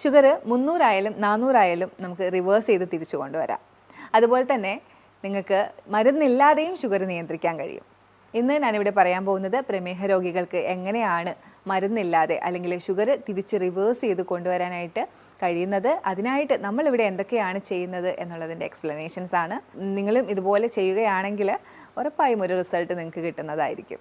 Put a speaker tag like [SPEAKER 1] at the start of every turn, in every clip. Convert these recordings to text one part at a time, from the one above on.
[SPEAKER 1] Sugar 300 ആയാലും 400 ആയാലും നമുക്ക് റിവേഴ്സ് ചെയ്ത് തിരിച്ചു കൊണ്ടുവരാം. അതുപോലെ തന്നെ നിങ്ങൾക്ക് മരുന്നില്ലാതെയും ഷുഗർ നിയന്ത്രിക്കാൻ കഴിയും. ഇന്ന് ഞാനിവിടെ പറയാൻ പോകുന്നത് പ്രമേഹ രോഗികൾക്ക് എങ്ങനെയാണ് മരുന്നില്ലാതെ അല്ലെങ്കിൽ ഷുഗർ തിരിച്ച് റിവേഴ്സ് ചെയ്ത് കൊണ്ടുവരാനായിട്ട് കഴിയുന്നത്, അതിനായിട്ട് നമ്മളിവിടെ എന്തൊക്കെയാണ് ചെയ്യുന്നത് എന്നുള്ളതിൻ്റെ എക്സ്പ്ലനേഷൻസ് ആണ്. നിങ്ങളും ഇതുപോലെ ചെയ്യുകയാണെങ്കിൽ ഉറപ്പായും ഒരു റിസൾട്ട് നിങ്ങൾക്ക് കിട്ടുന്നതായിരിക്കും.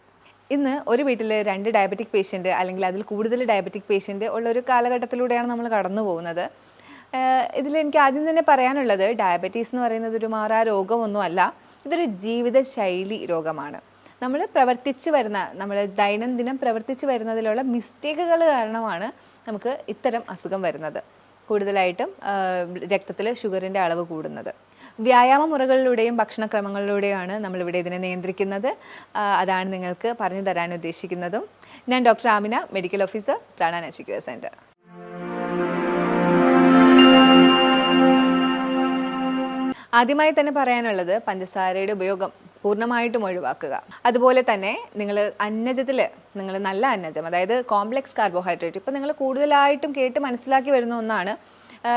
[SPEAKER 1] ഇന്ന് ഒരു വീട്ടിൽ 2 ഡയബറ്റിക് പേഷ്യൻ്റ് അല്ലെങ്കിൽ അതിൽ കൂടുതൽ ഡയബറ്റിക് പേഷ്യൻ്റ് ഉള്ളൊരു കാലഘട്ടത്തിലൂടെയാണ് നമ്മൾ കടന്നു പോകുന്നത്. ഇതിലെനിക്ക് ആദ്യം തന്നെ പറയാനുള്ളത്, ഡയബറ്റീസ് എന്ന് പറയുന്നത് ഒരു മാറാ രോഗമൊന്നുമല്ല, ഇതൊരു ജീവിതശൈലി രോഗമാണ്. നമ്മൾ ദൈനംദിനം പ്രവർത്തിച്ച് വരുന്നതിലുള്ള മിസ്റ്റേക്കുകൾ കാരണമാണ് നമുക്ക് ഇത്തരം അസുഖം വരുന്നത്. കൂടുതലായിട്ടും രക്തത്തിൽ ഷുഗറിൻ്റെ അളവ് കൂടുന്നത്. വ്യായാമ മുറകളിലൂടെയും ഭക്ഷണക്രമങ്ങളിലൂടെയാണ് നമ്മളിവിടെ ഇതിനെ നിയന്ത്രിക്കുന്നത്. അതാണ് നിങ്ങൾക്ക് പറഞ്ഞു തരാൻ ഉദ്ദേശിക്കുന്നതും. ഞാൻ doctor Amina, medical officer, Prana natural care centre. ആദ്യമായി തന്നെ പറയാനുള്ളത്, പഞ്ചസാരയുടെ ഉപയോഗം പൂർണ്ണമായിട്ടും ഒഴിവാക്കുക. അതുപോലെ തന്നെ നിങ്ങൾ നല്ല അന്നജം, അതായത് കോംപ്ലക്സ് കാർബോഹൈഡ്രേറ്റ്, ഇപ്പം നിങ്ങൾ കൂടുതലായിട്ടും കേട്ട് മനസ്സിലാക്കി വരുന്ന ഒന്നാണ്.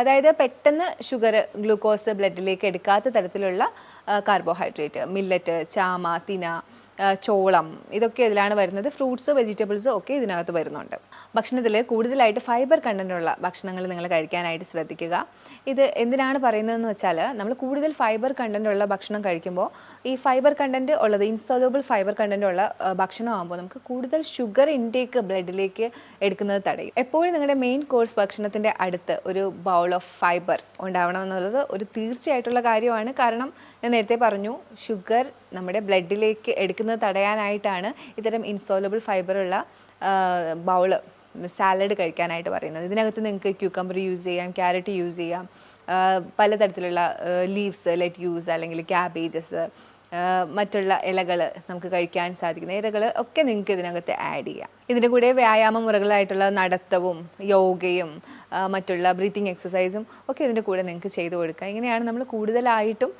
[SPEAKER 1] അതായത് പെട്ടെന്ന് ഷുഗർ, ഗ്ലൂക്കോസ് ബ്ലഡിലേക്ക് എടുക്കാത്ത തരത്തിലുള്ള കാർബോഹൈഡ്രേറ്റ്, മില്ലറ്റ്, ചാമ, തിന, ചോളം, ഇതൊക്കെ ഇതിലാണ് വരുന്നത്. ഫ്രൂട്ട്സ്, വെജിറ്റബിൾസ് ഒക്കെ ഇതിനകത്ത് വരുന്നുണ്ട്. ഭക്ഷണത്തിൽ കൂടുതലായിട്ട് ഫൈബർ കണ്ടൻറ്റുള്ള ഭക്ഷണങ്ങൾ നിങ്ങൾ കഴിക്കാനായിട്ട് ശ്രദ്ധിക്കുക. ഇത് എന്തിനാണ് പറയുന്നതെന്ന് വെച്ചാൽ, നമ്മൾ കൂടുതൽ ഫൈബർ കണ്ടൻറ്റുള്ള ഭക്ഷണം കഴിക്കുമ്പോൾ ഈ ഫൈബർ കണ്ടൻറ്റ് ഉള്ളത്, ഇൻസോലബിൾ ഫൈബർ കണ്ടൻറ്റ് ഉള്ള ഭക്ഷണമാകുമ്പോൾ നമുക്ക് കൂടുതൽ ഷുഗർ ഇൻടേക്ക് ബ്ലഡിലേക്ക് എടുക്കുന്നത് തടയും. എപ്പോഴും നിങ്ങളുടെ മെയിൻ കോഴ്സ് ഭക്ഷണത്തിൻ്റെ അടുത്ത് ഒരു ബൗൾ ഓഫ് ഫൈബർ ഉണ്ടാവണം എന്നുള്ളത് ഒരു തീർച്ചയായിട്ടുള്ള കാര്യമാണ്. കാരണം ഞാൻ നേരത്തെ പറഞ്ഞു, ഷുഗർ നമ്മുടെ ബ്ലഡിലേക്ക് എടുക്കുന്നത് തടയാനായിട്ടാണ് ഇത്തരം ഇൻസോലബിൾ ഫൈബറുള്ള ബൗള്, സാലഡ് കഴിക്കാനായിട്ട് പറയുന്നത്. ഇതിനകത്ത് നിങ്ങൾക്ക് ക്യൂക്കമ്പർ യൂസ് ചെയ്യാം, ക്യാരറ്റ് യൂസ് ചെയ്യാം, പലതരത്തിലുള്ള ലീവ്സ്, ലെറ്റ്യൂസ് അല്ലെങ്കിൽ ക്യാബേജസ്, മറ്റുള്ള ഇലകൾ നമുക്ക് കഴിക്കാൻ സാധിക്കുന്ന ഇലകൾ ഒക്കെ നിങ്ങൾക്ക് ഇതിനകത്ത് ആഡ് ചെയ്യാം. ഇതിൻ്റെ കൂടെ വ്യായാമ മുറകളായിട്ടുള്ള നടത്തവും യോഗയും മറ്റുള്ള ബ്രീത്തിങ് എക്സസൈസും ഒക്കെ ഇതിൻ്റെ കൂടെ നിങ്ങൾക്ക് ചെയ്തു കൊടുക്കുക. ഇങ്ങനെയാണ് നമ്മൾ കൂടുതലായിട്ടും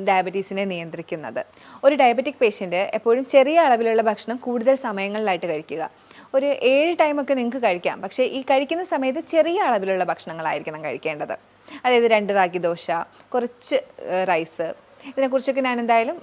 [SPEAKER 1] ഡയബറ്റീസിനെ നിയന്ത്രിക്കുന്നത്. ഒരു ഡയബറ്റിക് പേഷ്യൻ്റ് എപ്പോഴും ചെറിയ അളവിലുള്ള ഭക്ഷണം കൂടുതൽ സമയങ്ങളിലായിട്ട് കഴിക്കുക. ഒരു 7 ടൈമൊക്കെ നിങ്ങൾക്ക് കഴിക്കാം, പക്ഷേ ഈ കഴിക്കുന്ന സമയത്ത് ചെറിയ അളവിലുള്ള ഭക്ഷണങ്ങളായിരിക്കണം കഴിക്കേണ്ടത്. അതായത് 2 റാഗി ദോശ, കുറച്ച് റൈസ്, ഇതിനെക്കുറിച്ചൊക്കെ ഞാൻ എന്തായാലും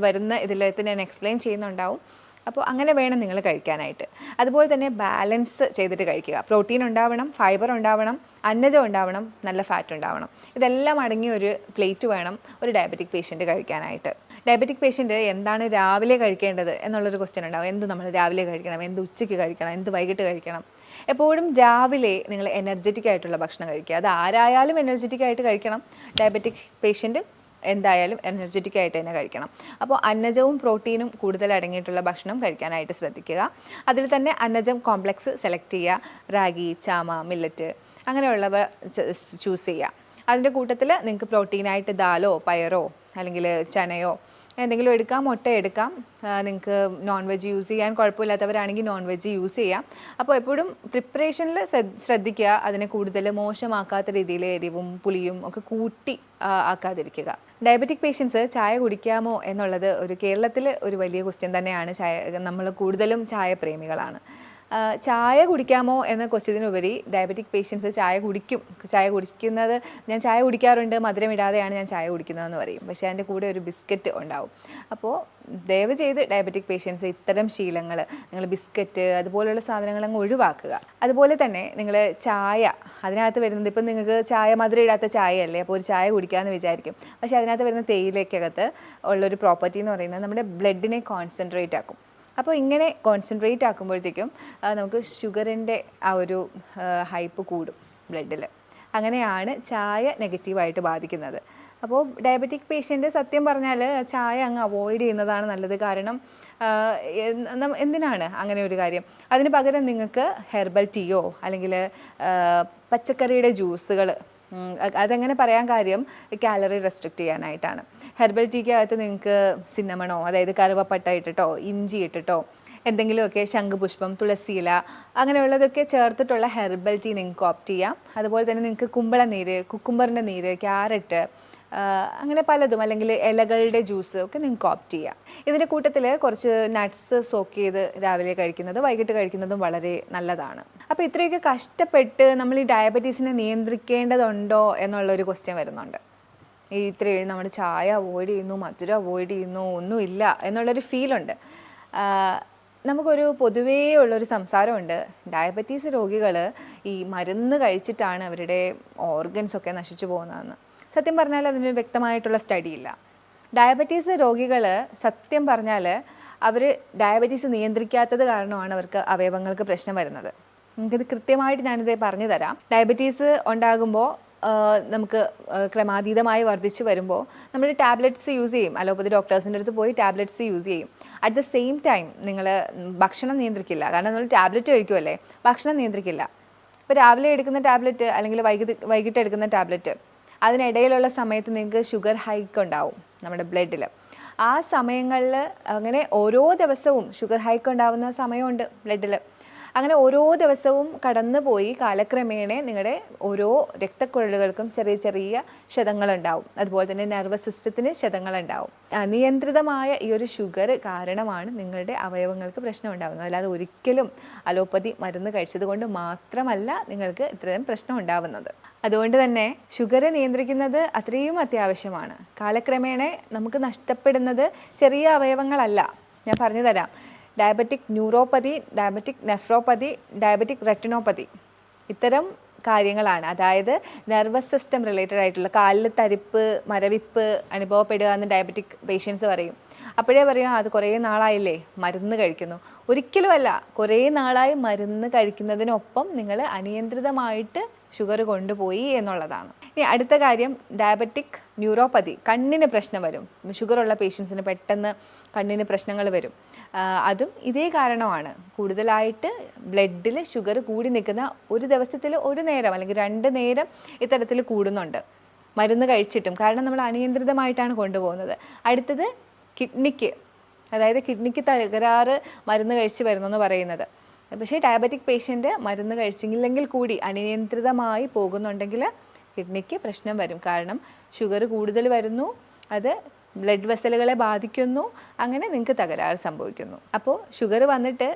[SPEAKER 1] വരുന്ന ഇതിലേക്ക് ഞാൻ എക്സ്പ്ലെയിൻ ചെയ്യുന്നുണ്ടാവും. അപ്പോൾ അങ്ങനെ വേണം നിങ്ങൾ കഴിക്കാനായിട്ട്. അതുപോലെ തന്നെ ബാലൻസ് ചെയ്തിട്ട് കഴിക്കുക. പ്രോട്ടീൻ ഉണ്ടാവണം, ഫൈബർ ഉണ്ടാവണം, അന്നജം ഉണ്ടാവണം, നല്ല ഫാറ്റ് ഉണ്ടാവണം. ഇതെല്ലാം അടങ്ങിയ ഒരു പ്ലേറ്റ് വേണം ഒരു ഡയബറ്റിക് പേഷ്യൻ്റ് കഴിക്കാനായിട്ട്. ഡയബറ്റിക് പേഷ്യൻ്റ് എന്താണ് രാവിലെ കഴിക്കേണ്ടത് എന്നുള്ളൊരു ക്വസ്റ്റ്യൻ ഉണ്ടാവും. എന്ത് നമ്മൾ രാവിലെ കഴിക്കണം, എന്ത് ഉച്ചയ്ക്ക് കഴിക്കണം, എന്ത് വൈകിട്ട് കഴിക്കണം. എപ്പോഴും രാവിലെ നിങ്ങൾ എനർജറ്റിക് ആയിട്ടുള്ള ഭക്ഷണം കഴിക്കുക. അത് ആരായാലും എനർജറ്റിക് ആയിട്ട് കഴിക്കണം. ഡയബറ്റിക് പേഷ്യൻ്റ് എന്തായാലും എനർജറ്റിക് ആയിട്ട് തന്നെ കഴിക്കണം. അപ്പോൾ അന്നജവും പ്രോട്ടീനും കൂടുതൽ അടങ്ങിയിട്ടുള്ള ഭക്ഷണം കഴിക്കാനായിട്ട് ശ്രദ്ധിക്കുക. അതിൽ തന്നെ അന്നജം കോംപ്ലക്സ് സെലക്ട് ചെയ്യുക. റാഗി, ചാമ, മില്ലറ്റ് അങ്ങനെയുള്ളവ ചൂസ് ചെയ്യുക. അതിൻ്റെ കൂട്ടത്തിൽ നിങ്ങൾക്ക് പ്രോട്ടീനായിട്ട് ദാലോ, പയറോ അല്ലെങ്കിൽ ചനയോ എന്തെങ്കിലും എടുക്കാം, മുട്ട എടുക്കാം. നിങ്ങൾക്ക് നോൺ വെജ് യൂസ് ചെയ്യാൻ കുഴപ്പമില്ലാത്തവരാണെങ്കിൽ നോൺ വെജ് യൂസ് ചെയ്യാം. അപ്പോൾ എപ്പോഴും പ്രിപ്പറേഷനിൽ ശ്രദ്ധിക്കുക. അതിനെ കൂടുതൽ മോശമാക്കാത്ത രീതിയിൽ എരിവും പുളിയും ഒക്കെ കൂട്ടി ആക്കാതിരിക്കുക. ഡയബറ്റിക് പേഷ്യൻസ് ചായ കുടിക്കാമോ എന്നുള്ളത് കേരളത്തിൽ ഒരു വലിയ ക്വസ്റ്റ്യൻ തന്നെയാണ്. നമ്മൾ കൂടുതലും ചായ പ്രേമികളാണ്. ചായ കുടിക്കാമോ എന്ന ക്വസ്റ്റ്യത്തിനുപരി ഡയബറ്റിക് പേഷ്യൻസ് ചായ കുടിക്കുന്നത്, ഞാൻ ചായ കുടിക്കാറുണ്ട്, മധുരം ഇടാതെയാണ് ഞാൻ ചായ കുടിക്കുന്നതെന്ന് പറയും. പക്ഷേ അതിൻ്റെ കൂടെ ഒരു ബിസ്ക്കറ്റ് ഉണ്ടാവും. അപ്പോൾ ദയവ് ചെയ്ത് ഡയബറ്റിക് പേഷ്യൻസ് ഇത്തരം ശീലങ്ങൾ, നിങ്ങൾ ബിസ്ക്കറ്റ് അതുപോലെയുള്ള സാധനങ്ങൾ അങ്ങ് ഒഴിവാക്കുക. അതുപോലെ തന്നെ നിങ്ങൾ ചായ, അതിനകത്ത് വരുന്നത്, ഇപ്പം നിങ്ങൾക്ക് ചായ മധുരം ഇടാത്ത ചായയല്ലേ, അപ്പോൾ ഒരു ചായ കുടിക്കാമെന്ന് വിചാരിക്കും. പക്ഷേ അതിനകത്ത് വരുന്ന തേയിലയ്ക്കകത്ത് ഉള്ളൊരു പ്രോപ്പർട്ടി എന്ന് പറയുന്നത് നമ്മുടെ ബ്ലഡിനെ കോൺസെൻട്രേറ്റ് ആക്കും. അപ്പോൾ ഇങ്ങനെ കോൺസെൻട്രേറ്റ് ആക്കുമ്പോഴത്തേക്കും നമുക്ക് ഷുഗറിൻ്റെ ആ ഒരു ഹൈപ്പ് കൂടും ബ്ലഡിൽ. അങ്ങനെയാണ് ചായ നെഗറ്റീവായിട്ട് ബാധിക്കുന്നത്. അപ്പോൾ ഡയബറ്റിക് പേഷ്യൻ്റ് സത്യം പറഞ്ഞാൽ ചായ അങ്ങ് അവോയ്ഡ് ചെയ്യുന്നതാണ് നല്ലത്. കാരണം എന്തിനാണ് അങ്ങനെ ഒരു കാര്യം? അതിന് പകരം നിങ്ങൾക്ക് ഹെർബൽ ടീയോ അല്ലെങ്കിൽ പച്ചക്കറിയുടെ ജ്യൂസുകൾ, അതെങ്ങനെ പറയാൻ കാര്യം, കാലറി റെസ്ട്രിക്റ്റ് ചെയ്യാനായിട്ടാണ്. ഹെർബൽ ടീക്കകത്ത് നിങ്ങൾക്ക് സിന്നമണോ, അതായത് കറുവപ്പട്ട ഇട്ടിട്ടോ ഇഞ്ചി ഇട്ടിട്ടോ എന്തെങ്കിലുമൊക്കെ, ശംഖുപുഷ്പം, തുളസിയില അങ്ങനെയുള്ളതൊക്കെ ചേർത്തിട്ടുള്ള ഹെർബൽ ടീ നിങ്ങൾക്ക് ഓപ്റ്റ് ചെയ്യാം. അതുപോലെ തന്നെ നിങ്ങൾക്ക് കുമ്പളനീര്, കുക്കുംബറിൻ്റെ നീര്, ക്യാരറ്റ്, അങ്ങനെ പലതും, അല്ലെങ്കിൽ ഇലകളുടെ ജ്യൂസ് ഒക്കെ നിങ്ങൾക്ക് ഓപ്റ്റ് ചെയ്യാം. ഇതിൻ്റെ കൂട്ടത്തിൽ കുറച്ച് നട്ട്സ് സോക്ക് ചെയ്ത് രാവിലെ കഴിക്കുന്നത് വൈകിട്ട് കഴിക്കുന്നതും വളരെ നല്ലതാണ്. അപ്പോൾ ഇത്രയൊക്കെ കഷ്ടപ്പെട്ട് നമ്മൾ ഈ ഡയബറ്റീസിനെ നിയന്ത്രിക്കേണ്ടതുണ്ടോ എന്നുള്ളൊരു ക്വസ്റ്റ്യൻ വരുന്നുണ്ട്. ഇത്രയും നമ്മൾ ചായ അവോയ്ഡ് ചെയ്യുന്നു, മധുരം അവോയ്ഡ് ചെയ്യുന്നു, ഒന്നുമില്ല എന്നുള്ളൊരു ഫീലുണ്ട്. നമുക്കൊരു പൊതുവേ ഉള്ളൊരു സംസാരമുണ്ട്, ഡയബറ്റീസ് രോഗികൾ ഈ മരുന്ന് കഴിച്ചിട്ടാണ് അവരുടെ ഓർഗൻസൊക്കെ നശിച്ചു പോകുന്നതെന്ന്. സത്യം പറഞ്ഞാൽ അതിന് വ്യക്തമായിട്ടുള്ള സ്റ്റഡി ഇല്ല. ഡയബറ്റീസ് രോഗികൾ സത്യം പറഞ്ഞാൽ അവർ ഡയബറ്റീസ് നിയന്ത്രിക്കാത്തത് കാരണമാണ് അവർക്ക് അവയവങ്ങൾക്ക് പ്രശ്നം വരുന്നത്. നമുക്കിത് കൃത്യമായിട്ട് ഞാനിത് പറഞ്ഞു തരാം. ഡയബറ്റീസ് ഉണ്ടാകുമ്പോൾ നമുക്ക് ക്രമാതീതമായി വർദ്ധിച്ചു വരുമ്പോൾ നമ്മൾ ടാബ്ലറ്റ്സ് യൂസ് ചെയ്യും, അലോപ്പതി ഡോക്ടേഴ്സിൻ്റെ അടുത്ത് പോയി ടാബ്ലറ്റ്സ് യൂസ് ചെയ്യും. അറ്റ് ദ സെയിം ടൈം നിങ്ങൾ ഭക്ഷണം നിയന്ത്രിക്കില്ല, കാരണം നമ്മൾ ടാബ്ലറ്റ് കഴിക്കുമല്ലേ, ഭക്ഷണം നിയന്ത്രിക്കില്ല. ഇപ്പോൾ രാവിലെ എടുക്കുന്ന ടാബ്ലറ്റ് അല്ലെങ്കിൽ വൈകിട്ട് എടുക്കുന്ന ടാബ്ലറ്റ്, അതിനിടയിലുള്ള സമയത്ത് നിങ്ങൾക്ക് ഷുഗർ ഹൈക്ക് ഉണ്ടാവും നമ്മുടെ ബ്ലഡിൽ. ആ സമയങ്ങളിൽ അങ്ങനെ ഓരോ ദിവസവും ഷുഗർ ഹൈക്ക് ഉണ്ടാവുന്ന സമയമുണ്ട് ബ്ലഡിൽ. അങ്ങനെ ഓരോ ദിവസവും കടന്നു പോയി കാലക്രമേണ നിങ്ങളുടെ ഓരോ രക്തക്കുഴലുകൾക്കും ചെറിയ ചെറിയ ക്ഷതങ്ങളുണ്ടാവും. അതുപോലെ തന്നെ നെർവസ് സിസ്റ്റത്തിന് ക്ഷതങ്ങളുണ്ടാവും. അനിയന്ത്രിതമായ ഈ ഒരു ഷുഗർ കാരണമാണ് നിങ്ങളുടെ അവയവങ്ങൾക്ക് പ്രശ്നം ഉണ്ടാകുന്നത്. അല്ലാതെ ഒരിക്കലും അലോപ്പതി മരുന്ന് കഴിച്ചത് കൊണ്ട് മാത്രമല്ല നിങ്ങൾക്ക് ഇത്രയും പ്രശ്നം ഉണ്ടാവുന്നത്. അതുകൊണ്ട് തന്നെ ഷുഗർ നിയന്ത്രിക്കുന്നത് അത്രയും അത്യാവശ്യമാണ്. കാലക്രമേണ നമുക്ക് നഷ്ടപ്പെടുന്നത് ചെറിയ അവയവങ്ങളല്ല. ഞാൻ പറഞ്ഞു തരാം. Diabetic neuropathy, diabetic nephropathy, diabetic retinopathy, ഇത്തരം കാര്യങ്ങളാണ്. അതായത് നെർവസ് സിസ്റ്റം റിലേറ്റഡ് ആയിട്ടുള്ള കാലിൽ തരിപ്പ്, മരവിപ്പ് അനുഭവപ്പെടുക എന്ന് ഡയബറ്റിക് പേഷ്യൻസ് പറയും. അപ്പോഴേ പറയും അത് കുറേ നാളായില്ലേ മരുന്ന് കഴിക്കുന്നു. ഒരിക്കലുമല്ല, കുറേ നാളായി മരുന്ന് കഴിക്കുന്നതിനൊപ്പം നിങ്ങൾ അനിയന്ത്രിതമായിട്ട് ഷുഗർ കൊണ്ടുപോയി എന്നുള്ളതാണ്. ഇനി അടുത്ത കാര്യം, ഡയബറ്റിക് ന്യൂറോപ്പതി, കണ്ണിന് പ്രശ്നം വരും. ഷുഗറുള്ള പേഷ്യൻസിന് പെട്ടെന്ന് കണ്ണിന് പ്രശ്നങ്ങൾ വരും. അതും ഇതേ കാരണമാണ്. കൂടുതലായിട്ട് ബ്ലഡിൽ ഷുഗർ കൂടി നിൽക്കുന്ന, ഒരു ദിവസത്തിൽ ഒരു നേരം അല്ലെങ്കിൽ 2 നേരം ഇത്തരത്തിൽ കൂടുന്നുണ്ട് മരുന്ന് കഴിച്ചിട്ടും. കാരണം നമ്മൾ അനിയന്ത്രിതമായിട്ടാണ് കൊണ്ടുപോകുന്നത്. അടുത്തത് കിഡ്നിക്ക്, അതായത് കിഡ്നിക്ക് തകരാറ് മരുന്ന് കഴിച്ച് വരുന്നെന്ന് പറയുന്നത്. പക്ഷേ ഡയബറ്റിക് പേഷ്യൻ്റ് മരുന്ന് കഴിച്ചില്ലെങ്കിൽ കൂടി അനിയന്ത്രിതമായി പോകുന്നുണ്ടെങ്കിൽ കിഡ്നിക്ക് പ്രശ്നം വരും. കാരണം ഷുഗർ കൂടുതൽ വരുന്നു, അത് ബ്ലഡ് വെസലുകളെ ബാധിക്കുന്നു, അങ്ങനെ നിങ്ങൾക്ക് തകരാറ് സംഭവിക്കുന്നു. അപ്പോൾ ഷുഗർ വന്നിട്ട്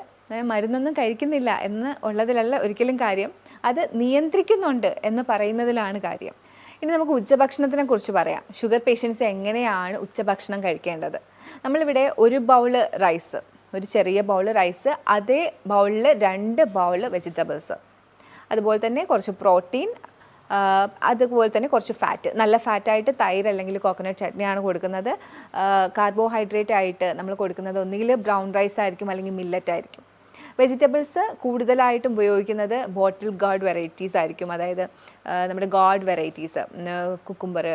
[SPEAKER 1] മരുന്നൊന്നും കഴിക്കുന്നില്ല എന്ന് ഉള്ളതിലല്ല ഒരിക്കലും കാര്യം, അത് നിയന്ത്രിക്കുന്നുണ്ട് എന്ന് പറയുന്നതിലാണ് കാര്യം. ഇനി നമുക്ക് ഉച്ചഭക്ഷണത്തിനെ കുറിച്ച് പറയാം. ഷുഗർ പേഷ്യൻസ് എങ്ങനെയാണ് ഉച്ചഭക്ഷണം കഴിക്കേണ്ടത്? നമ്മളിവിടെ ഒരു ബൗള് റൈസ്, ഒരു ചെറിയ ബൗള് റൈസ്, അതേ ബൗളിൽ 2 ബൗള് വെജിറ്റബിൾസ്, അതുപോലെ തന്നെ കുറച്ച് പ്രോട്ടീൻ, അതുപോലെ തന്നെ കുറച്ച് ഫാറ്റ്, നല്ല ഫാറ്റായിട്ട് തൈര് അല്ലെങ്കിൽ കോക്കനട്ട് ചട്നിയാണ് കൊടുക്കുന്നത്. കാർബോഹൈഡ്രേറ്റ് ആയിട്ട് നമ്മൾ കൊടുക്കുന്നത് ഒന്നുകിൽ ബ്രൗൺ റൈസ് ആയിരിക്കും അല്ലെങ്കിൽ മില്ലറ്റ് ആയിരിക്കും. വെജിറ്റബിൾസ് കൂടുതലായിട്ടും ഉപയോഗിക്കുന്നത് ബോട്ടിൽ ഗാർഡ് വെറൈറ്റീസ് ആയിരിക്കും. അതായത് നമ്മുടെ ഗാർഡ് വെറൈറ്റീസ്, കുക്കുംബർ,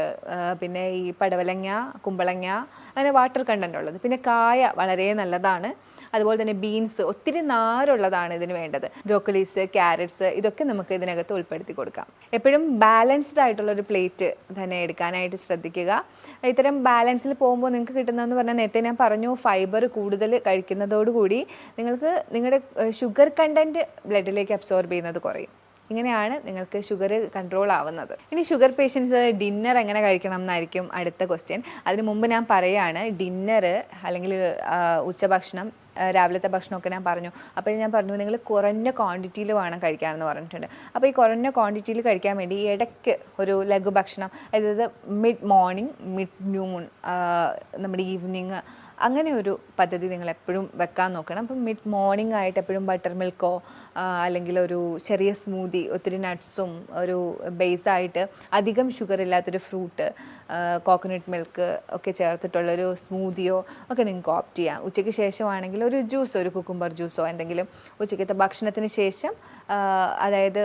[SPEAKER 1] പിന്നെ ഈ പടവലങ്ങ, കുമ്പളങ്ങ, അങ്ങനെ വാട്ടർ കണ്ടൻ്റ് ഉള്ളത്. പിന്നെ കായ വളരെ നല്ലതാണ്. അതുപോലെ തന്നെ ബീൻസ്, ഒത്തിരി നാരുള്ളതാണ് ഇതിന് വേണ്ടത്. ബ്രോക്കലീസ്, ക്യാരറ്റ്സ്, ഇതൊക്കെ നമുക്ക് ഇതിനകത്ത് ഉൾപ്പെടുത്തി കൊടുക്കാം. എപ്പോഴും ബാലൻസ്ഡ് ആയിട്ടുള്ളൊരു പ്ലേറ്റ് തന്നെ എടുക്കാനായിട്ട് ശ്രദ്ധിക്കുക. ഇത്തരം ബാലൻസിൽ പോകുമ്പോൾ നിങ്ങൾക്ക് കിട്ടുന്നതെന്ന് പറഞ്ഞാൽ, നേരത്തെ ഞാൻ പറഞ്ഞു, ഫൈബർ കൂടുതൽ കഴിക്കുന്നതോടുകൂടി നിങ്ങൾക്ക് നിങ്ങളുടെ ഷുഗർ കണ്ടൻറ്റ് ബ്ലഡിലേക്ക് അബ്സോർബ് ചെയ്യുന്നത് കുറയും. ഇങ്ങനെയാണ് നിങ്ങൾക്ക് ഷുഗർ കൺട്രോൾ ആവുന്നത്. ഇനി ഷുഗർ പേഷ്യൻസ് ഡിന്നർ എങ്ങനെ കഴിക്കണം എന്നായിരിക്കും അടുത്ത ക്വസ്റ്റ്യൻ. അതിന് മുമ്പ് ഞാൻ പറയുകയാണ്, ഡിന്നർ അല്ലെങ്കിൽ ഉച്ചഭക്ഷണം, രാവിലത്തെ ഭക്ഷണമൊക്കെ ഞാൻ പറഞ്ഞു. അപ്പോൾ ഞാൻ പറഞ്ഞു നിങ്ങൾ കുറഞ്ഞ ക്വാണ്ടിറ്റിയിൽ വേണം കഴിക്കാമെന്ന് പറഞ്ഞിട്ടുണ്ട്. അപ്പോൾ ഈ കുറഞ്ഞ ക്വാണ്ടിറ്റിയിൽ കഴിക്കാൻ വേണ്ടി ഇടയ്ക്ക് ഒരു ലഘു ഭക്ഷണം, അതായത് മിഡ് മോർണിംഗ്, മിഡ് നൂൺ, നമ്മുടെ ഈവനിങ്, അങ്ങനെ ഒരു പദ്ധതി നിങ്ങൾ എപ്പോഴും വെക്കാൻ നോക്കണം. അപ്പം മിഡ് മോർണിംഗ് ആയിട്ട് എപ്പോഴും ബട്ടർ മിൽക്കോ അല്ലെങ്കിൽ ഒരു ചെറിയ സ്മൂതി, ഒത്തിരി നട്ട്സും ഒരു ബേസായിട്ട് അധികം ഷുഗർ ഇല്ലാത്തൊരു ഫ്രൂട്ട്, കോക്കനട്ട് മിൽക്ക് ഒക്കെ ചേർത്തിട്ടുള്ളൊരു സ്മൂതിയോ ഒക്കെ നിങ്ങൾക്ക് ഓപ്റ്റ് ചെയ്യാം. ഉച്ചയ്ക്ക് ശേഷമാണെങ്കിൽ ഒരു ജ്യൂസ്, ഒരു കുക്കുംബർ ജ്യൂസോ എന്തെങ്കിലും ഉച്ചയ്ക്കത്തെ ഭക്ഷണത്തിന് ശേഷം, അതായത്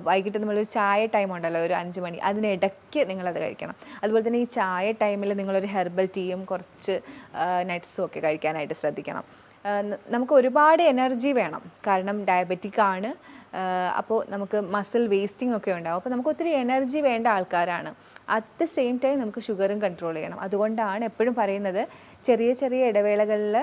[SPEAKER 1] വൈകിട്ട് നമ്മളൊരു ചായ ടൈം ഉണ്ടല്ലോ, ഒരു 5 മണി, അതിനിടയ്ക്ക് നിങ്ങളത് കഴിക്കണം. അതുപോലെ തന്നെ ഈ ചായ ടൈമിൽ നിങ്ങളൊരു ഹെർബൽ ടീയും കുറച്ച് നട്ട്സും ഒക്കെ കഴിക്കാനായിട്ട് ശ്രദ്ധിക്കണം. നമുക്ക് ഒരുപാട് എനർജി വേണം, കാരണം ഡയബറ്റിക് ആണ്. അപ്പോൾ നമുക്ക് മസിൽ വേസ്റ്റിംഗ് ഒക്കെ ഉണ്ടാവും. അപ്പോൾ നമുക്ക് ഒത്തിരി എനർജി വേണ്ട ആൾക്കാരാണ്. അറ്റ് ദ സെയിം ടൈം നമുക്ക് ഷുഗറും കൺട്രോൾ ചെയ്യണം. അതുകൊണ്ടാണ് എപ്പോഴും പറയുന്നത് ചെറിയ ചെറിയ ഇടവേളകളിൽ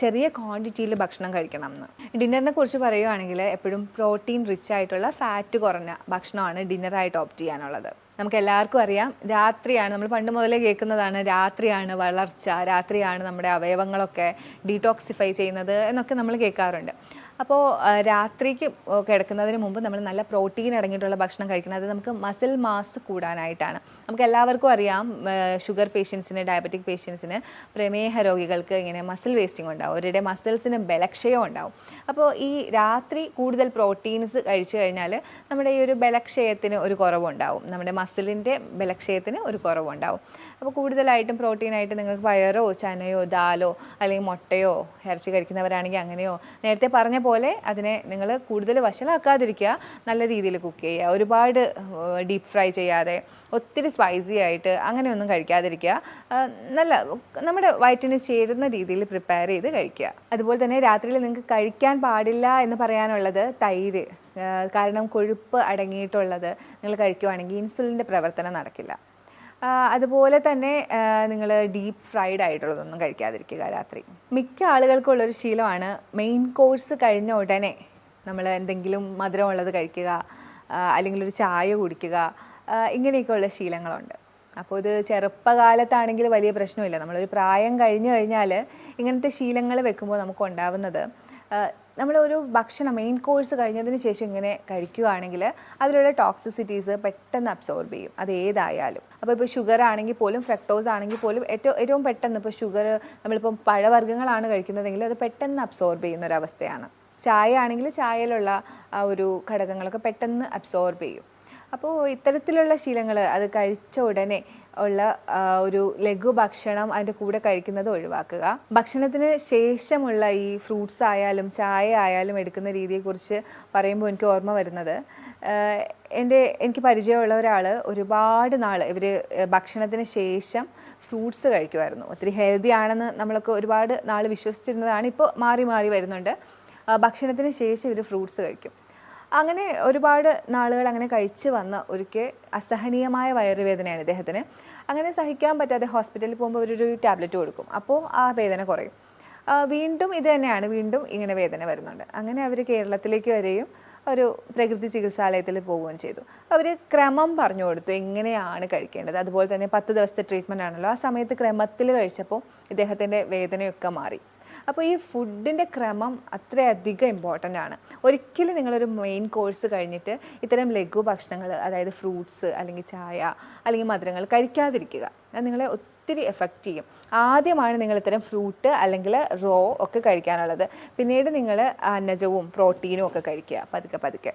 [SPEAKER 1] ചെറിയ ക്വാണ്ടിറ്റിയിൽ ഭക്ഷണം കഴിക്കണം എന്ന്. ഡിന്നറിനെ കുറിച്ച് പറയുകയാണെങ്കിൽ എപ്പോഴും പ്രോട്ടീൻ റിച്ച് ആയിട്ടുള്ള ഫാറ്റ് കുറഞ്ഞ ഭക്ഷണമാണ് ഡിന്നറായിട്ട് ഓപ്റ്റ് ചെയ്യാനുള്ളത്. നമുക്ക് എല്ലാവർക്കും അറിയാം രാത്രിയാണ്, നമ്മൾ പണ്ട് മുതലേ കേൾക്കുന്നതാണ്, രാത്രിയാണ് വളർച്ച, രാത്രിയാണ് നമ്മുടെ അവയവങ്ങളൊക്കെ ഡീടോക്സിഫൈ ചെയ്യുന്നത് എന്നൊക്കെ നമ്മൾ കേൾക്കാറുണ്ട്. അപ്പോൾ രാത്രിക്ക് കിടക്കുന്നതിന് മുമ്പ് നമ്മൾ നല്ല പ്രോട്ടീൻ അടങ്ങിയിട്ടുള്ള ഭക്ഷണം കഴിക്കണം. അത് നമുക്ക് മസിൽ മാസ് കൂടാനായിട്ടാണ്. നമുക്ക് എല്ലാവർക്കും അറിയാം ഷുഗർ പേഷ്യൻസിന്, ഡയബറ്റിക് പേഷ്യൻസിന്, പ്രമേഹ രോഗികൾക്ക് ഇങ്ങനെ മസിൽ വേസ്റ്റിംഗ് ഉണ്ടാവും, അവരുടെ മസിൽസിന് ബലക്ഷയം ഉണ്ടാവും. അപ്പോൾ ഈ രാത്രി കൂടുതൽ പ്രോട്ടീൻസ് കഴിച്ചു കഴിഞ്ഞാൽ നമ്മുടെ ഈ ഒരു ബലക്ഷയത്തിന് ഒരു കുറവുണ്ടാവും, നമ്മുടെ മസിലിൻ്റെ ബലക്ഷയത്തിന് ഒരു കുറവുണ്ടാവും. അപ്പോൾ കൂടുതലായിട്ടും പ്രോട്ടീനായിട്ട് നിങ്ങൾക്ക് പയറോ ചനയോ ദാലോ അല്ലെങ്കിൽ മുട്ടയോ ഇറച്ചി കഴിക്കുന്നവരാണെങ്കിൽ അങ്ങനെയോ, നേരത്തെ പറഞ്ഞ പോലെ അതിനെ നിങ്ങൾ കൂടുതൽ വഷളാക്കാതിരിക്കുക, നല്ല രീതിയിൽ കുക്ക് ചെയ്യുക, ഒരുപാട് ഡീപ്പ് ഫ്രൈ ചെയ്യാതെ ഒത്തിരി സ്പൈസി ആയിട്ട് അങ്ങനെയൊന്നും കഴിക്കാതിരിക്കുക, നല്ല നമ്മുടെ വയറ്റിന് ചേരുന്ന രീതിയിൽ പ്രിപ്പയർ ചെയ്ത് കഴിക്കുക. അതുപോലെ തന്നെ രാത്രിയിൽ നിങ്ങൾക്ക് കഴിക്കാൻ പാടില്ല എന്ന് പറയാനുള്ളത് തൈര്, കാരണം കൊഴുപ്പ് അടങ്ങിയിട്ടുള്ളത് നിങ്ങൾ കഴിക്കുവാണെങ്കിൽ ഇൻസുലിൻ്റെ പ്രവർത്തനം നടക്കില്ല. അതുപോലെ തന്നെ നിങ്ങൾ ഡീപ്പ് ഫ്രൈഡ് ആയിട്ടുള്ളതൊന്നും കഴിക്കാതിരിക്കുക രാത്രി. മിക്ക ആളുകൾക്കുള്ളൊരു ശീലമാണ് മെയിൻ കോഴ്സ് കഴിഞ്ഞ ഉടനെ നമ്മൾ എന്തെങ്കിലും മധുരമുള്ളത് കഴിക്കുക, അല്ലെങ്കിൽ ഒരു ചായ കുടിക്കുക, ഇങ്ങനെയൊക്കെയുള്ള ശീലങ്ങളുണ്ട്. അപ്പോൾ ഇത് ചെറുപ്പകാലത്താണെങ്കിൽ വലിയ പ്രശ്നമില്ല. നമ്മളൊരു പ്രായം കഴിഞ്ഞു കഴിഞ്ഞാൽ ഇങ്ങനത്തെ ശീലങ്ങൾ വെക്കുമ്പോൾ നമുക്ക് ഉണ്ടാവുന്നത്, നമ്മളൊരു ഭക്ഷണം മെയിൻ കോഴ്സ് കഴിഞ്ഞതിന് ശേഷം ഇങ്ങനെ കഴിക്കുകയാണെങ്കിൽ അതിലുള്ള ടോക്സിസിറ്റീസ് പെട്ടെന്ന് അബ്സോർബ് ചെയ്യും, അത് ഏതായാലും. അപ്പോൾ ഇപ്പോൾ ഷുഗർ ആണെങ്കിൽ പോലും, ഫ്രക്ടോസ് ആണെങ്കിൽ പോലും ഏറ്റവും പെട്ടെന്ന്, ഇപ്പോൾ ഷുഗർ നമ്മളിപ്പം പഴവർഗ്ഗങ്ങളാണ് കഴിക്കുന്നതെങ്കിൽ അത് പെട്ടെന്ന് അബ്സോർബ് ചെയ്യുന്ന ഒരവസ്ഥയാണ്. ചായ ആണെങ്കിൽ ചായയിലുള്ള ആ ഒരു ഘടകങ്ങളൊക്കെ പെട്ടെന്ന് അബ്സോർബ് ചെയ്യും. അപ്പോൾ ഇത്തരത്തിലുള്ള ശീലങ്ങൾ, അത് കഴിച്ച ഉടനെ ഉള്ള ഒരു ലഘു ഭക്ഷണം അതിൻ്റെ കൂടെ കഴിക്കുന്നത് ഒഴിവാക്കുക. ഭക്ഷണത്തിന് ശേഷമുള്ള ഈ ഫ്രൂട്ട്സ് ആയാലും ചായ ആയാലും എടുക്കുന്ന രീതിയെക്കുറിച്ച് പറയുമ്പോൾ എനിക്ക് ഓർമ്മ വരുന്നത്, എനിക്ക് പരിചയമുള്ള ഒരാൾ ഒരുപാട് നാൾ ഇവർ ഭക്ഷണത്തിന് ശേഷം ഫ്രൂട്ട്സ് കഴിക്കുമായിരുന്നു. ഒത്തിരി ഹെൽത്തി ആണെന്ന് നമ്മളൊക്കെ ഒരുപാട് നാൾ വിശ്വസിച്ചിരുന്നതാണ്, ഇപ്പോൾ മാറി മാറി വരുന്നുണ്ട്. ഭക്ഷണത്തിന് ശേഷം ഇവർ ഫ്രൂട്ട്സ് കഴിക്കും. അങ്ങനെ ഒരുപാട് നാളുകൾ അങ്ങനെ കഴിച്ച് വന്ന ഒരിക്കൽ അസഹനീയമായ വയറുവേദനയാണ് ഇദ്ദേഹത്തിന്. അങ്ങനെ സഹിക്കാൻ പറ്റാതെ ഹോസ്പിറ്റലിൽ പോകുമ്പോൾ അവരൊരു ടാബ്ലറ്റ് കൊടുക്കും, അപ്പോൾ ആ വേദന കുറയും. വീണ്ടും ഇത് തന്നെയാണ്, വീണ്ടും ഇങ്ങനെ വേദന വരുന്നുണ്ട്. അങ്ങനെ അവർ കേരളത്തിലേക്ക് വരികയും ഒരു പ്രകൃതി ചികിത്സാലയത്തിൽ പോവുകയും ചെയ്തു. അവർ ക്രമം പറഞ്ഞു കൊടുത്തു എങ്ങനെയാണ് കഴിക്കേണ്ടത്. അതുപോലെ തന്നെ 10 ദിവസത്തെ ട്രീറ്റ്മെൻ്റ് ആണല്ലോ, ആ സമയത്ത് ക്രമത്തിൽ കഴിച്ചപ്പോൾ ഇദ്ദേഹത്തിൻ്റെ വേദനയൊക്കെ മാറി. അപ്പോൾ ഈ ഫുഡിൻ്റെ ക്രമം അത്രയധികം ഇമ്പോർട്ടൻ്റ് ആണ്. ഒരിക്കലും നിങ്ങളൊരു മെയിൻ കോഴ്സ് കഴിഞ്ഞിട്ട് ഇത്തരം ലഘു ഭക്ഷണങ്ങൾ, അതായത് ഫ്രൂട്ട്സ് അല്ലെങ്കിൽ ചായ അല്ലെങ്കിൽ മധുരങ്ങൾ കഴിക്കാതിരിക്കുക. അത് നിങ്ങളെ ഒത്തിരി എഫക്റ്റ് ചെയ്യും. ആദ്യമാണ് നിങ്ങൾ ഇത്തരം ഫ്രൂട്ട് അല്ലെങ്കിൽ റോ ഒക്കെ കഴിക്കാനുള്ളത്. പിന്നീട് നിങ്ങൾ അന്നജവും പ്രോട്ടീനും ഒക്കെ കഴിക്കുക. പതുക്കെ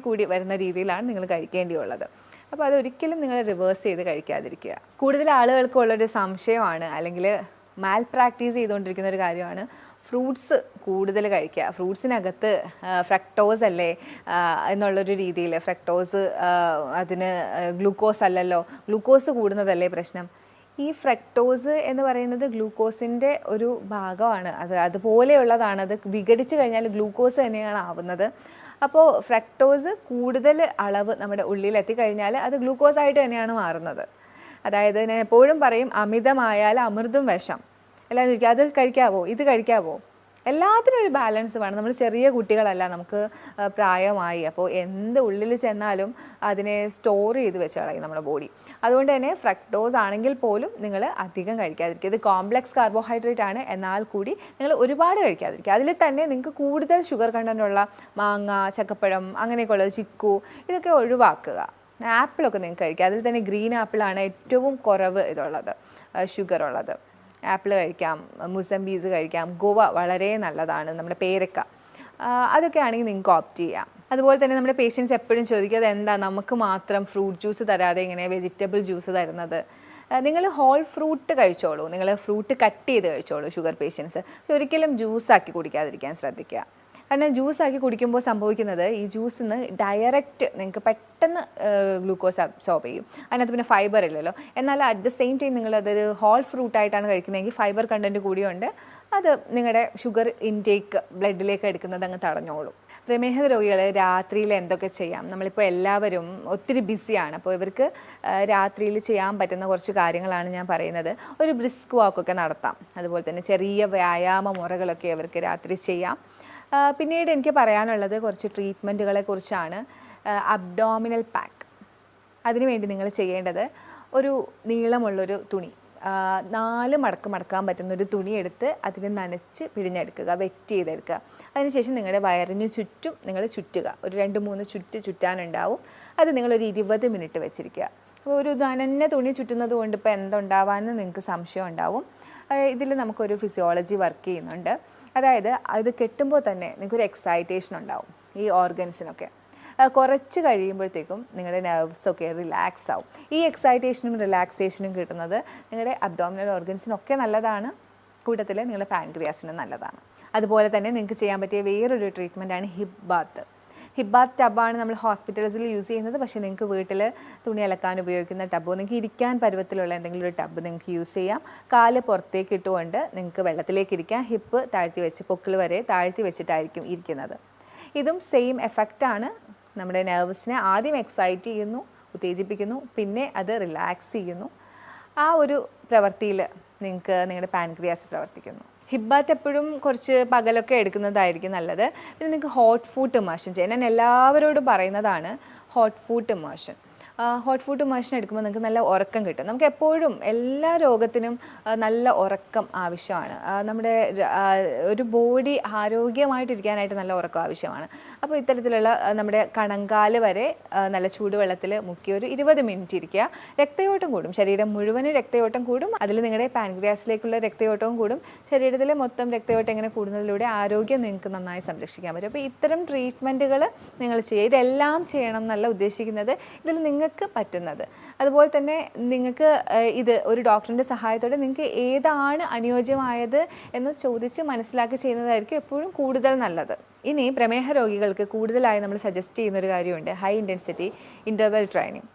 [SPEAKER 1] കൂടി വരുന്ന രീതിയിലാണ് നിങ്ങൾ കഴിക്കേണ്ടിയുള്ളത്. അപ്പോൾ അതൊരിക്കലും നിങ്ങൾ റിവേഴ്സ് ചെയ്ത് കഴിക്കാതിരിക്കുക. കൂടുതൽ ആളുകൾക്കുള്ളൊരു സംശയമാണ്, അല്ലെങ്കിൽ മാൽ പ്രാക്ടീസ് ചെയ്തുകൊണ്ടിരിക്കുന്ന ഒരു കാര്യമാണ് ഫ്രൂട്ട്സ് കൂടുതൽ കഴിക്കുക. ഫ്രൂട്ട്സിനകത്ത് ഫ്രക്ടോസ് അല്ലേ എന്നുള്ളൊരു രീതിയിൽ, ഫ്രക്ടോസ് അതിന് ഗ്ലൂക്കോസ് അല്ലല്ലോ, ഗ്ലൂക്കോസ് കൂടുന്നതല്ലേ പ്രശ്നം. ഈ ഫ്രക്ടോസ് എന്ന് പറയുന്നത് ഗ്ലൂക്കോസിൻ്റെ ഒരു ഭാഗമാണ്, അതുപോലെയുള്ളതാണ്. അത് വിഘടിച്ച് കഴിഞ്ഞാൽ ഗ്ലൂക്കോസ് തന്നെയാണ് ആവുന്നത്. അപ്പോൾ ഫ്രക്ടോസ് കൂടുതൽ അളവ് നമ്മുടെ ഉള്ളിൽ എത്തിക്കഴിഞ്ഞാൽ അത് ഗ്ലൂക്കോസായിട്ട് തന്നെയാണ് മാറുന്നത്. അതായത് ഞാൻ എപ്പോഴും പറയും, അമിതമായാൽ അമൃതും വിഷം. എല്ലാവരും ചോദിക്കും അത് കഴിക്കാവോ, ഇത് കഴിക്കാവോ? എല്ലാത്തിനും ഒരു ബാലൻസ് വേണം. നമ്മൾ ചെറിയ കുട്ടികളല്ല, നമുക്ക് പ്രായമായി. അപ്പോൾ എന്ത് ഉള്ളിൽ ചെന്നാലും അതിനെ സ്റ്റോർ ചെയ്ത് വെച്ച് കളയും നമ്മുടെ ബോഡി. അതുകൊണ്ട് തന്നെ ഫ്രക്ടോസ് ആണെങ്കിൽ പോലും നിങ്ങൾ അധികം കഴിക്കാതിരിക്കുക. ഇത് കോംപ്ലക്സ് കാർബോഹൈഡ്രേറ്റ് ആണ്, എന്നാൽ കൂടി നിങ്ങൾ ഒരുപാട് കഴിക്കാതിരിക്കുക. അതിൽ തന്നെ നിങ്ങൾക്ക് കൂടുതൽ ഷുഗർ കണ്ടൻ്റുള്ള മാങ്ങ, ചക്കപ്പഴം, അങ്ങനെയൊക്കെയുള്ളത്, ചിക്കു, ഇതൊക്കെ ഒഴിവാക്കുക. ആപ്പിളൊക്കെ നിങ്ങൾക്ക് കഴിക്കുക. അതിൽ തന്നെ ഗ്രീൻ ആപ്പിളാണ് ഏറ്റവും കുറവ് ഇതുള്ളത്, ഷുഗർ ഉള്ളത്. ആപ്പിൾ കഴിക്കാം, മുസംബീസ് കഴിക്കാം, ഗോവ വളരെ നല്ലതാണ്, നമ്മുടെ പേരക്ക, അതൊക്കെ ആണെങ്കിൽ നിങ്ങൾക്ക് ഓപ്റ്റ് ചെയ്യാം. അതുപോലെ തന്നെ നമ്മുടെ പേഷ്യൻസ് എപ്പോഴും ചോദിക്കുക, എന്താ നമുക്ക് മാത്രം ഫ്രൂട്ട് ജ്യൂസ് തരാതെ ഇങ്ങനെ വെജിറ്റബിൾ ജ്യൂസ് തരുന്നത്? നിങ്ങൾ ഹോൾ ഫ്രൂട്ട് കഴിച്ചോളൂ, നിങ്ങൾ ഫ്രൂട്ട് കട്ട് ചെയ്ത് കഴിച്ചോളൂ ഷുഗർ പേഷ്യൻസ്. ഒരിക്കലും ജ്യൂസാക്കി കുടിക്കാതിരിക്കാൻ ശ്രദ്ധിക്കുക. കാരണം ജ്യൂസാക്കി കുടിക്കുമ്പോൾ സംഭവിക്കുന്നത്, ഈ ജ്യൂസിൽ നിന്ന് ഡയറക്റ്റ് നിങ്ങൾക്ക് പെട്ടെന്ന് ഗ്ലൂക്കോസ് അബ്സോർബ് ചെയ്യും. അതിനകത്ത് പിന്നെ ഫൈബർ ഇല്ലല്ലോ. എന്നാൽ അറ്റ് ദ സെയിം ടൈം നിങ്ങളതൊരു ഹോൾ ഫ്രൂട്ടായിട്ടാണ് കഴിക്കുന്നതെങ്കിൽ ഫൈബർ കണ്ടൻറ്റ് കൂടിയുണ്ട്, അത് നിങ്ങളുടെ ഷുഗർ ഇൻടേക്ക് ബ്ലഡിലേക്ക് എടുക്കുന്നത് അങ്ങ് തടഞ്ഞോളും. പ്രമേഹ രോഗികൾ രാത്രിയിൽ എന്തൊക്കെ ചെയ്യാം? നമ്മളിപ്പോൾ എല്ലാവരും ഒത്തിരി ബിസിയാണ്. അപ്പോൾ ഇവർക്ക് രാത്രിയിൽ ചെയ്യാൻ പറ്റുന്ന കുറച്ച് കാര്യങ്ങളാണ് ഞാൻ പറയുന്നത്. ഒരു ബ്രിസ്ക് വാക്കൊക്കെ നടത്താം. അതുപോലെ തന്നെ ചെറിയ വ്യായാമ മുറകളൊക്കെ ഇവർക്ക് രാത്രി ചെയ്യാം. പിന്നീട് എനിക്ക് പറയാനുള്ളത് കുറച്ച് ട്രീറ്റ്മെൻറ്റുകളെ കുറിച്ചാണ്. അബ്ഡോമിനൽ പാക്ക്, അതിനുവേണ്ടി നിങ്ങൾ ചെയ്യേണ്ടത് ഒരു നീളമുള്ളൊരു തുണി 4 മടക്ക് മടക്കാൻ പറ്റുന്നൊരു തുണി എടുത്ത് അതിനെ നനച്ച് പിഴിഞ്ഞെടുക്കുക, വെറ്റ് ചെയ്തെടുക്കുക. അതിനുശേഷം നിങ്ങളുടെ വയറിന് ചുറ്റും നിങ്ങൾ ചുറ്റുക. ഒരു 2-3 ചുറ്റാനുണ്ടാവും. അത് നിങ്ങളൊരു 20 മിനിറ്റ് വെച്ചിരിക്കുക. അപ്പോൾ ഒരു നനഞ്ഞ തുണി ചുറ്റുന്നത് കൊണ്ട് ഇപ്പോൾ എന്തുണ്ടാവാമെന്ന് നിങ്ങൾക്ക് സംശയം ഉണ്ടാവും. ഇതിൽ നമുക്കൊരു ഫിസിയോളജി വർക്ക് ചെയ്യുന്നുണ്ട്. അതായത് അത് കെട്ടുമ്പോൾ തന്നെ നിങ്ങൾക്കൊരു എക്സൈറ്റേഷൻ ഉണ്ടാവും ഈ ഓർഗൻസിനൊക്കെ. കുറച്ച് കഴിയുമ്പോഴത്തേക്കും നിങ്ങളുടെ നെർവ്സൊക്കെ റിലാക്സ് ആവും. ഈ എക്സൈറ്റേഷനും റിലാക്സേഷനും കിട്ടുന്നത് നിങ്ങളുടെ അബ്ഡോമിനൽ ഓർഗൻസിനൊക്കെ നല്ലതാണ്, കൂട്ടത്തിൽ നിങ്ങളുടെ പാൻക്രിയാസിനും നല്ലതാണ്. അതുപോലെ തന്നെ നിങ്ങൾക്ക് ചെയ്യാൻ പറ്റിയ വേറൊരു ട്രീറ്റ്മെൻറ്റാണ് ഹിപ്പ് ബാത്ത്. ഹിപ്പ് ബാത്ത് ടബാണ് നമ്മൾ ഹോസ്പിറ്റൽസിൽ യൂസ് ചെയ്യുന്നത്. പക്ഷേ നിങ്ങൾക്ക് വീട്ടിൽ തുണി അലക്കാൻ ഉപയോഗിക്കുന്ന ടബോ, നിങ്ങൾക്ക് ഇരിക്കാൻ പരുവത്തിലുള്ള എന്തെങ്കിലും ഒരു ടബ് നിങ്ങൾക്ക് യൂസ് ചെയ്യാം. കാല് പുറത്തേക്ക് ഇട്ടുകൊണ്ട് നിങ്ങൾക്ക് വെള്ളത്തിലേക്ക് ഇരിക്കാം. ഹിപ്പ് താഴ്ത്തി വെച്ച് പൊക്കിൾ വരെ താഴ്ത്തി വെച്ചിട്ടായിരിക്കും ഇരിക്കുന്നത്. ഇതും സെയിം എഫക്റ്റാണ്. നമ്മുടെ നെർവ്സിനെ ആദ്യം എക്സൈറ്റ് ചെയ്യുന്നു, ഉത്തേജിപ്പിക്കുന്നു, പിന്നെ അത് റിലാക്സ് ചെയ്യുന്നു. ആ ഒരു പ്രവൃത്തിയിൽ നിങ്ങൾക്ക് നിങ്ങളുടെ പാൻക്രിയാസ് പ്രവർത്തിക്കുന്നു. ഹിപ്പ് ബാത്ത് എപ്പോഴും കുറച്ച് പകലൊക്കെ എടുക്കുന്നതായിരിക്കും നല്ലത്. പിന്നെ നിങ്ങൾക്ക് ഹോട്ട് ഫുഡ് ഇമേർഷൻ ചെയ്യാൻ ഞാൻ എല്ലാവരോടും പറയുന്നതാണ് hot food immersion. Hot food immersion എടുക്കുമ്പോൾ നിങ്ങൾക്ക് നല്ല ഉറക്കം കിട്ടും. നമുക്ക് എപ്പോഴും എല്ലാ രോഗത്തിനും നല്ല ഉറക്കം ആവശ്യമാണ്. നമ്മുടെ ഒരു ബോഡി ആരോഗ്യമായിട്ടിരിക്കാനായിട്ട് നല്ല ഉറക്കം ആവശ്യമാണ്. അപ്പോൾ ഇത്തരത്തിലുള്ള നമ്മുടെ കണങ്കാല് വരെ നല്ല ചൂടുവെള്ളത്തിൽ മുക്കി ഒരു 20 മിനിറ്റ് ഇരിക്കുക. രക്തയോട്ടം കൂടും, ശരീരം മുഴുവനും രക്തയോട്ടം കൂടും. അതിൽ നിങ്ങളുടെ പാൻക്രിയാസിലേക്കുള്ള രക്തയോട്ടവും കൂടും. ശരീരത്തിലെ മൊത്തം രക്തയോട്ടം ഇങ്ങനെ കൂടുന്നതിലൂടെ ആരോഗ്യം നിങ്ങൾക്ക് നന്നായി സംരക്ഷിക്കാൻ പറ്റും. അപ്പോൾ ഇത്തരം ട്രീറ്റ്മെൻറ്റുകൾ നിങ്ങൾ ചെയ്യുക. ഇതെല്ലാം ചെയ്യണം എന്നല്ല ഉദ്ദേശിക്കുന്നത്, ഇതിൽ നിങ്ങൾക്ക് പറ്റുന്നത്. അതുപോലെ തന്നെ നിങ്ങൾക്ക് ഇത് ഒരു ഡോക്ടറിൻ്റെ സഹായത്തോടെ നിങ്ങൾക്ക് ഏതാണ് അനുയോജ്യമായത് എന്ന് ചോദിച്ച് മനസ്സിലാക്കി ചെയ്യുന്നതായിരിക്കും എപ്പോഴും കൂടുതൽ നല്ലത്. ഇനി പ്രമേഹ രോഗികൾക്ക് കൂടുതലായി നമ്മൾ സജസ്റ്റ് ചെയ്യുന്നൊരു കാര്യമുണ്ട്, ഹൈ ഇൻറ്റൻസിറ്റി ഇൻ്റർവെൽ ട്രെയിനിങ്.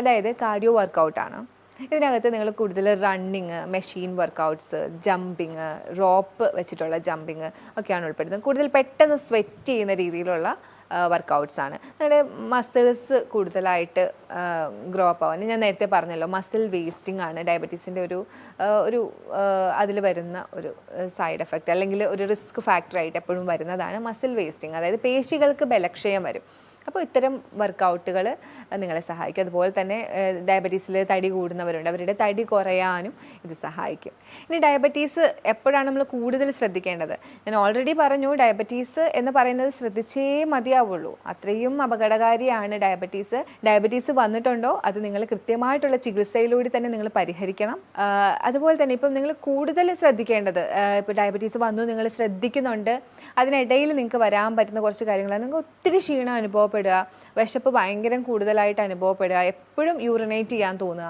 [SPEAKER 1] അതായത് കാർഡിയോ വർക്കൗട്ടാണ്. ഇതിനകത്ത് നിങ്ങൾ കൂടുതൽ running, machine workouts, jumping, rope വെച്ചിട്ടുള്ള ജമ്പിങ് ഒക്കെയാണ് ഉൾപ്പെടുന്നത്. കൂടുതൽ പെട്ടെന്ന് സ്വെറ്റ് ചെയ്യുന്ന രീതിയിലുള്ള വർക്കൗട്ട്സാണ്. നിങ്ങളുടെ മസിൽസ് കൂടുതലായിട്ട് ഗ്രോ അപ്പ് ആവാൻ. ഞാൻ നേരത്തെ പറഞ്ഞല്ലോ, മസിൽ വേസ്റ്റിംഗ് ആണ് ഡയബറ്റീസിൻ്റെ ഒരു അതിൽ വരുന്ന ഒരു സൈഡ് എഫക്റ്റ്, അല്ലെങ്കിൽ ഒരു റിസ്ക് ഫാക്ടറായിട്ട് എപ്പോഴും വരുന്നതാണ് മസിൽ വേസ്റ്റിംഗ്. അതായത് പേശികൾക്ക് ബലക്ഷയം വരും. അപ്പോൾ ഇത്തരം വർക്കൗട്ടുകൾ നിങ്ങളെ സഹായിക്കും. അതുപോലെ തന്നെ ഡയബറ്റീസിൽ തടി കൂടുന്നവരുണ്ട്, അവരുടെ തടി കുറയാനും ഇത് സഹായിക്കും. ഇനി ഡയബറ്റീസ് എപ്പോഴാണ് നമ്മൾ കൂടുതൽ ശ്രദ്ധിക്കേണ്ടത്? ഞാൻ ഓൾറെഡി പറഞ്ഞു, ഡയബറ്റീസ് എന്ന് പറയുന്നത് ശ്രദ്ധിച്ചേ മതിയാവുള്ളൂ. അത്രയും അപകടകാരിയാണ് ഡയബറ്റീസ്. ഡയബറ്റീസ് വന്നിട്ടുണ്ടോ അത് നിങ്ങൾ കൃത്യമായിട്ടുള്ള ചികിത്സയിലൂടെ തന്നെ നിങ്ങൾ പരിഹരിക്കണം. അതുപോലെ തന്നെ ഇപ്പം നിങ്ങൾ കൂടുതൽ ശ്രദ്ധിക്കേണ്ടത്, ഇപ്പോൾ ഡയബറ്റീസ് വന്നു നിങ്ങൾ ശ്രദ്ധിക്കുന്നുണ്ട്, അതിനിടയിൽ നിങ്ങൾക്ക് വരാൻ പറ്റുന്ന കുറച്ച് കാര്യങ്ങളാണ്. നിങ്ങൾക്ക് ഒത്തിരി ക്ഷീണം അനുഭവപ്പെടുക, വിശപ്പ് ഭയങ്കര കൂടുതലായിട്ട് അനുഭവപ്പെടുക, എപ്പോഴും യൂറിനേറ്റ് ചെയ്യാൻ തോന്നുക,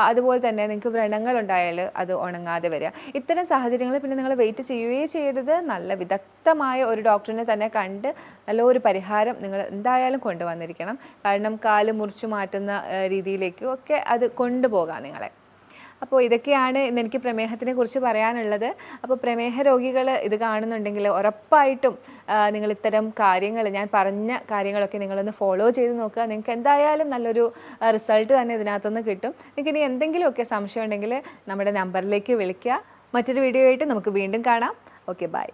[SPEAKER 1] അതുപോലെ തന്നെ നിങ്ങൾക്ക് വ്രണങ്ങളുണ്ടായാൽ അത് ഉണങ്ങാതെ വരിക. ഇത്തരം സാഹചര്യങ്ങളിൽ പിന്നെ നിങ്ങൾ വെയിറ്റ് ചെയ്യുകയേ ചെയ്യരുത്. നല്ല വിദഗ്ധമായ ഒരു ഡോക്ടറിനെ തന്നെ കണ്ട് നല്ലൊരു പരിഹാരം നിങ്ങൾ എന്തായാലും കൊണ്ടുവന്നിരിക്കണം. കാരണം കാല് മുറിച്ചു മാറ്റുന്ന രീതിയിലേക്കും ഒക്കെ അത് കൊണ്ടുപോകാം നിങ്ങളെ. അപ്പോൾ ഇതൊക്കെയാണ് ഇന്ന് എനിക്ക് പ്രമേഹത്തിനെ കുറിച്ച് പറയാനുള്ളത്. അപ്പോൾ പ്രമേഹ രോഗികൾ ഇത് കാണുന്നുണ്ടെങ്കിൽ ഉറപ്പായിട്ടും നിങ്ങൾ ഇത്തരം കാര്യങ്ങൾ, ഞാൻ പറഞ്ഞ കാര്യങ്ങളൊക്കെ നിങ്ങളൊന്ന് ഫോളോ ചെയ്ത് നോക്കുക. നിങ്ങൾക്ക് എന്തായാലും നല്ലൊരു റിസൾട്ട് തന്നെ ഇതിനകത്തുനിന്ന് കിട്ടും. നിങ്ങൾക്ക് ഇനി എന്തെങ്കിലുമൊക്കെ സംശയം ഉണ്ടെങ്കിൽ നമ്മുടെ നമ്പറിലേക്ക് വിളിക്കുക. മറ്റൊരു വീഡിയോ ആയിട്ട് നമുക്ക് വീണ്ടും കാണാം. Okay, by.